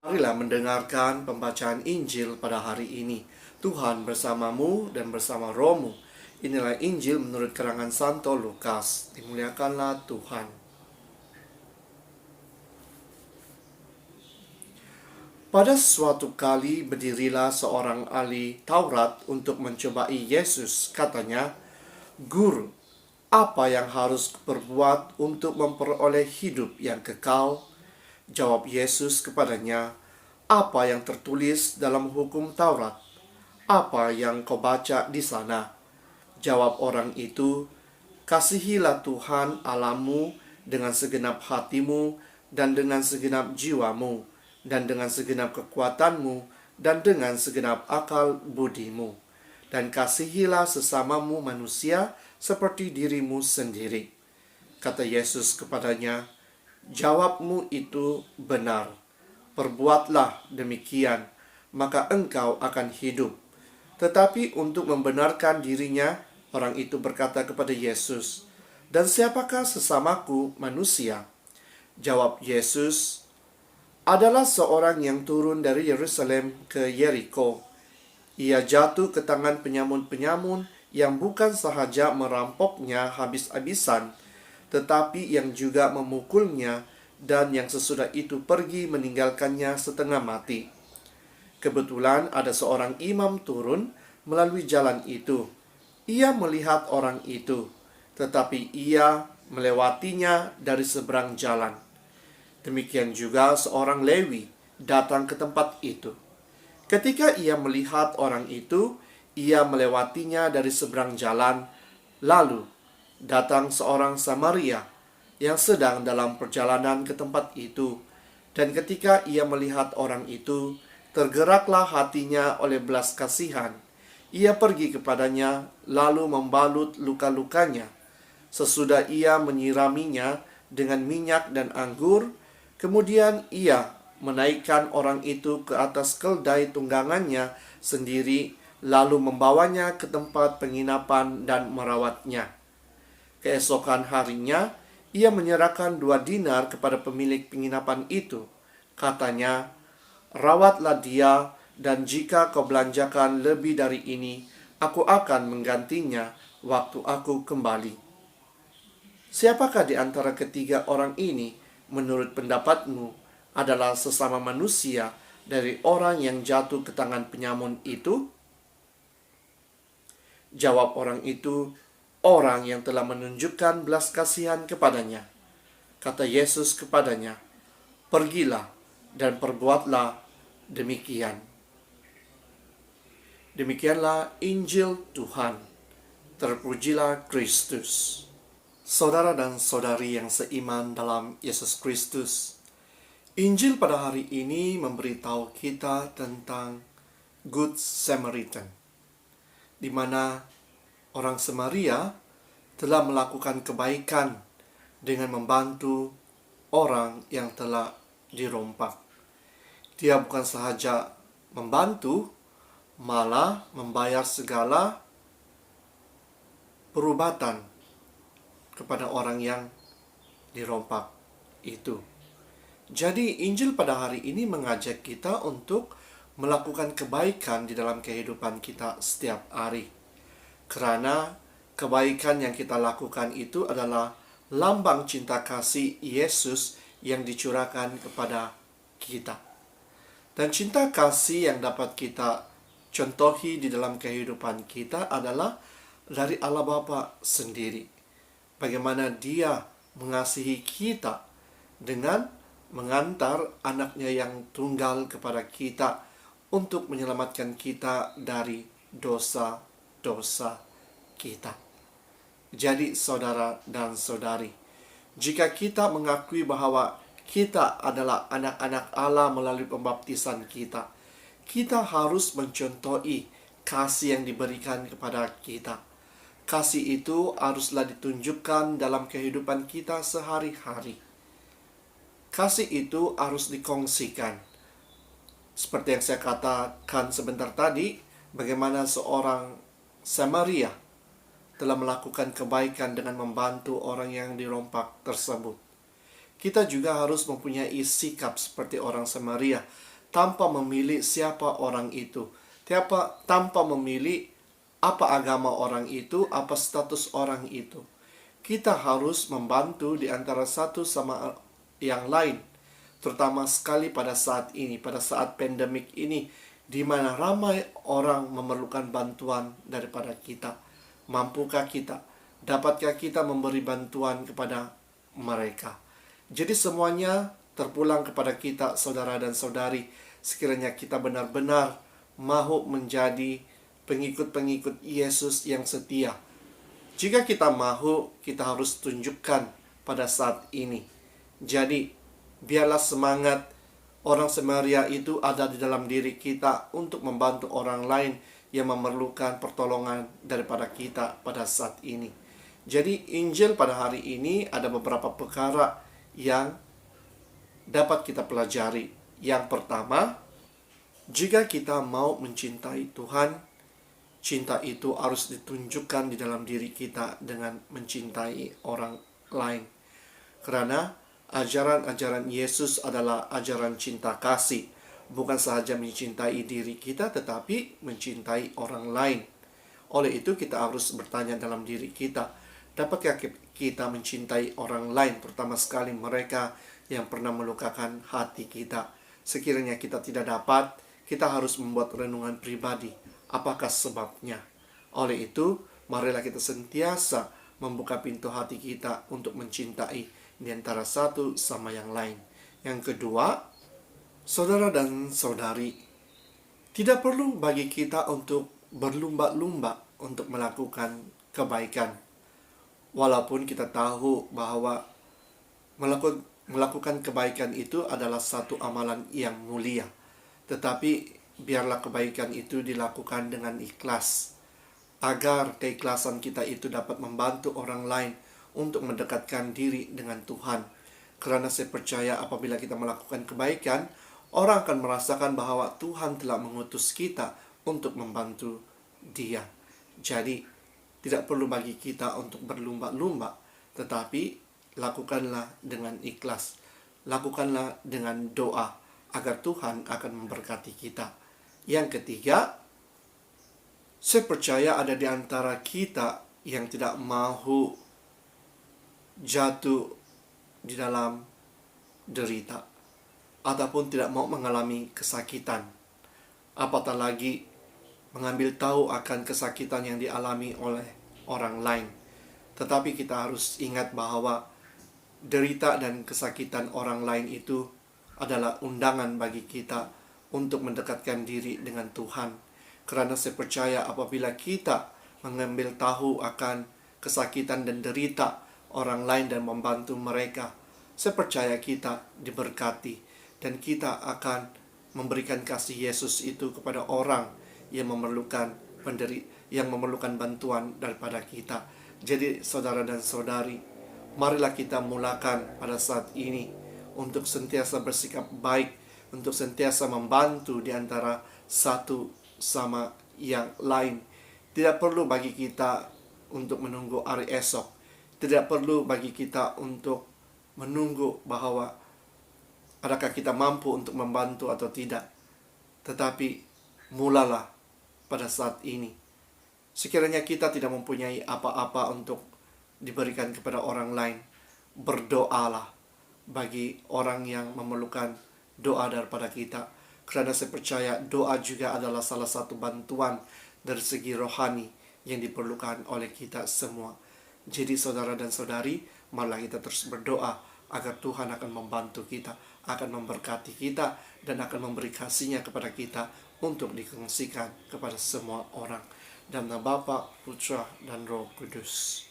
Marilah mendengarkan pembacaan Injil pada hari ini. Tuhan bersamamu dan bersama rohmu. Inilah Injil menurut karangan Santo Lukas. Dimuliakanlah Tuhan. Pada suatu kali berdirilah seorang ahli Taurat untuk mencobai Yesus. Katanya, "Guru, apa yang harus kuperbuat untuk memperoleh hidup yang kekal?" Jawab Yesus kepadanya, "Apa yang tertulis dalam hukum Taurat? Apa yang kau baca di sana?" Jawab orang itu, "Kasihilah Tuhan Allahmu dengan segenap hatimu dan dengan segenap jiwamu dan dengan segenap kekuatanmu dan dengan segenap akal budimu. Dan kasihilah sesamamu manusia seperti dirimu sendiri." Kata Yesus kepadanya, "Jawabmu itu benar. Perbuatlah demikian, maka engkau akan hidup." Tetapi untuk membenarkan dirinya, orang itu berkata kepada Yesus, "Dan siapakah sesamaku manusia?" Jawab Yesus, "Adalah seorang yang turun dari Yerusalem ke Yeriko. Ia jatuh ke tangan penyamun-penyamun yang bukan sahaja merampoknya habis-habisan, tetapi yang juga memukulnya, dan yang sesudah itu pergi meninggalkannya setengah mati. Kebetulan ada seorang imam turun melalui jalan itu. Ia melihat orang itu, tetapi ia melewatinya dari seberang jalan. Demikian juga seorang Lewi datang ke tempat itu. Ketika ia melihat orang itu, ia melewatinya dari seberang jalan. Lalu datang seorang Samaria yang sedang dalam perjalanan ke tempat itu. Dan ketika ia melihat orang itu, tergeraklah hatinya oleh belas kasihan. Ia pergi kepadanya, lalu membalut luka-lukanya. Sesudah ia menyiraminya dengan minyak dan anggur, kemudian ia menaikkan orang itu ke atas keldai tunggangannya sendiri, lalu membawanya ke tempat penginapan dan merawatnya. Keesokan harinya, ia menyerahkan 2 dinar kepada pemilik penginapan itu. Katanya, "Rawatlah dia, dan jika kau belanjakan lebih dari ini, aku akan menggantinya waktu aku kembali." Siapakah di antara ketiga orang ini, menurut pendapatmu, adalah sesama manusia dari orang yang jatuh ke tangan penyamun itu? Jawab orang itu, "Orang yang telah menunjukkan belas kasihan kepadanya." Kata Yesus kepadanya, "Pergilah dan perbuatlah demikian." Demikianlah Injil Tuhan. Terpujilah Kristus. Saudara dan saudari yang seiman dalam Yesus Kristus, Injil pada hari ini memberitahu kita tentang Good Samaritan, di mana orang Samaria telah melakukan kebaikan dengan membantu orang yang telah dirompak. Dia bukan sahaja membantu, malah membayar segala perubatan kepada orang yang dirompak itu. Jadi Injil pada hari ini mengajak kita untuk melakukan kebaikan di dalam kehidupan kita setiap hari. Karena kebaikan yang kita lakukan itu adalah lambang cinta kasih Yesus yang dicurahkan kepada kita. Dan cinta kasih yang dapat kita contohi di dalam kehidupan kita adalah dari Allah Bapa sendiri. Bagaimana Dia mengasihi kita dengan mengantar anaknya yang tunggal kepada kita untuk menyelamatkan kita dari dosa-dosa kita. Jadi saudara dan saudari, jika kita mengakui bahwa kita adalah anak-anak Allah melalui pembaptisan kita, kita harus mencontohi kasih yang diberikan kepada kita. Kasih itu haruslah ditunjukkan dalam kehidupan kita sehari-hari. Kasih itu harus dikongsikan. Seperti yang saya katakan sebentar tadi, bagaimana seorang Samaria telah melakukan kebaikan dengan membantu orang yang dirompak tersebut. kita juga harus mempunyai sikap seperti orang Samaria, tanpa memilih siapa orang itu, tanpa memilih apa agama orang itu, apa status orang itu. Kita harus membantu di antara satu sama yang lain, terutama sekali pada saat ini, pada saat pandemik ini, di mana ramai orang memerlukan bantuan daripada kita. Mampukah kita? Dapatkah kita memberi bantuan kepada mereka? Jadi semuanya terpulang kepada kita, saudara dan saudari. Sekiranya kita benar-benar mahu menjadi pengikut-pengikut Yesus yang setia. Jika kita mahu, kita harus tunjukkan pada saat ini. Jadi, biarlah semangat orang Samaria itu ada di dalam diri kita untuk membantu orang lain yang memerlukan pertolongan daripada kita pada saat ini. Jadi, Injil pada hari ini ada beberapa perkara yang dapat kita pelajari. Yang pertama, jika kita mau mencintai Tuhan, cinta itu harus ditunjukkan di dalam diri kita dengan mencintai orang lain. Karena ajaran-ajaran Yesus adalah ajaran cinta kasih. Bukan sahaja mencintai diri kita, tetapi mencintai orang lain. Oleh itu kita harus bertanya dalam diri kita, dapatkah kita mencintai orang lain, terutama sekali mereka yang pernah melukakan hati kita. Sekiranya kita tidak dapat, kita harus membuat renungan pribadi. Apakah sebabnya? Oleh itu, marilah kita sentiasa membuka pintu hati kita untuk mencintai di antara satu sama yang lain. Yang kedua, saudara dan saudari, tidak perlu bagi kita untuk berlumba-lumba untuk melakukan kebaikan. Walaupun kita tahu bahwa melakukan kebaikan itu adalah satu amalan yang mulia. Tetapi biarlah kebaikan itu dilakukan dengan ikhlas, agar keikhlasan kita itu dapat membantu orang lain untuk mendekatkan diri dengan Tuhan. Karena saya percaya apabila kita melakukan kebaikan, orang akan merasakan bahwa Tuhan telah mengutus kita untuk membantu dia. Jadi, tidak perlu bagi kita untuk berlumba-lumba, tetapi lakukanlah dengan ikhlas. Lakukanlah dengan doa, agar Tuhan akan memberkati kita. Yang ketiga, saya percaya ada di antara kita yang tidak mahu jatuh di dalam derita, ataupun tidak mau mengalami kesakitan. Apatah lagi mengambil tahu akan kesakitan yang dialami oleh orang lain. Tetapi kita harus ingat bahwa derita dan kesakitan orang lain itu adalah undangan bagi kita untuk mendekatkan diri dengan Tuhan. Karena saya percaya apabila kita mengambil tahu akan kesakitan dan derita orang lain dan membantu mereka, saya percaya kita diberkati dan kita akan memberikan kasih Yesus itu kepada orang yang memerlukan bantuan daripada kita. Jadi saudara dan saudari, marilah kita mulakan pada saat ini untuk sentiasa bersikap baik, untuk sentiasa membantu di antara satu sama yang lain. Tidak perlu bagi kita untuk menunggu hari esok. Tidak perlu bagi kita untuk menunggu bahwa adakah kita mampu untuk membantu atau tidak. Tetapi mulalah pada saat ini. Sekiranya kita tidak mempunyai apa-apa untuk diberikan kepada orang lain, berdoalah bagi orang yang memerlukan doa daripada kita. Karena saya percaya doa juga adalah salah satu bantuan dari segi rohani yang diperlukan oleh kita semua. Jadi saudara dan saudari, marilah kita terus berdoa agar Tuhan akan membantu kita, akan memberkati kita, dan akan memberi kasih-Nya kepada kita untuk dikongsikan kepada semua orang. Dalam nama Bapa, Putra, dan Roh Kudus.